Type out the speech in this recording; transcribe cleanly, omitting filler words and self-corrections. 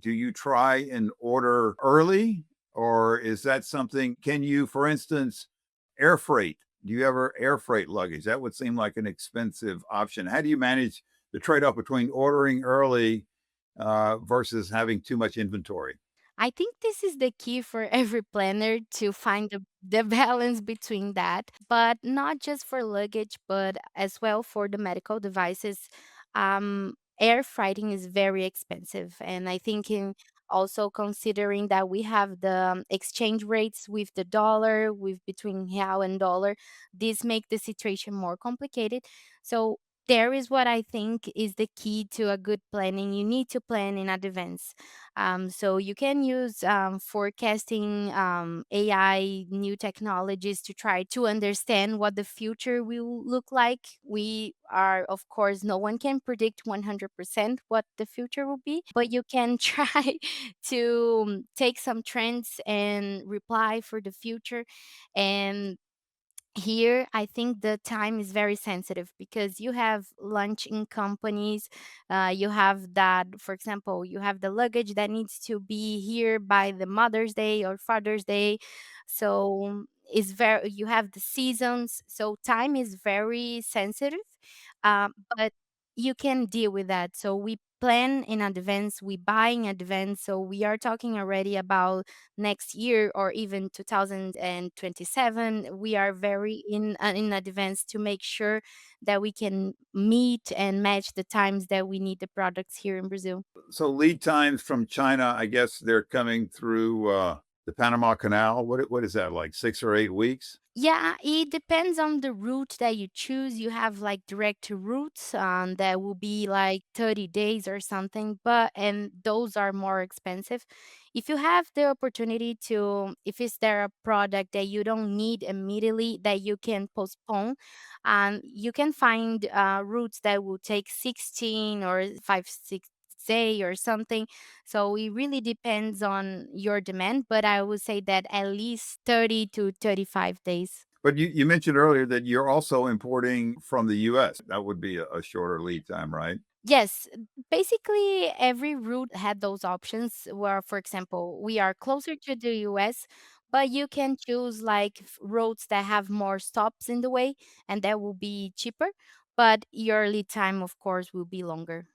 do you try and order early, or is that something can you, for instance, air freight? Do you ever air freight luggage? That would seem like an expensive option. How do you manage the trade-off between ordering early, versus having too much inventory? I think this is the key for every planner to find the balance between that, but not just for luggage, but as well for the medical devices. Air freighting is very expensive. And I think in also considering that we have the exchange rates with the dollar, with between real and dollar, this make the situation more complicated. So there is what I think is the key to a good planning. You need to plan in advance, so you can use forecasting, AI, new technologies to try to understand what the future will look like. We are, of course, no one can predict 100% what the future will be, but you can try to take some trends and reply for the future. And here I think the time is very sensitive because you have launching companies. You have that, for example, you have the luggage that needs to be here by the Mother's Day or Father's Day. So it's very, you have the seasons, so time is very sensitive. But you can deal with that. So we plan in advance, we buy in advance. So we are talking already about next year or even 2027. We are very in advance to make sure that we can meet and match the times that we need the products here in Brazil. So lead times from China, I guess they're coming through, the Panama Canal. What is that, like 6 or 8 weeks? Yeah, it depends on the route that you choose. You have like direct routes that will be like 30 days or something, but and those are more expensive. If you have the opportunity to, if is there a product that you don't need immediately that you can postpone, you can find routes that will take 16 or 6 day or something. So it really depends on your demand, but I would say that at least 30 to 35 days. But you mentioned earlier that you're also importing from the US. That would be a shorter lead time, right? Yes, basically every route had those options where, for example, we are closer to the US, but you can choose like roads that have more stops in the way, and that will be cheaper, but your lead time, of course, will be longer.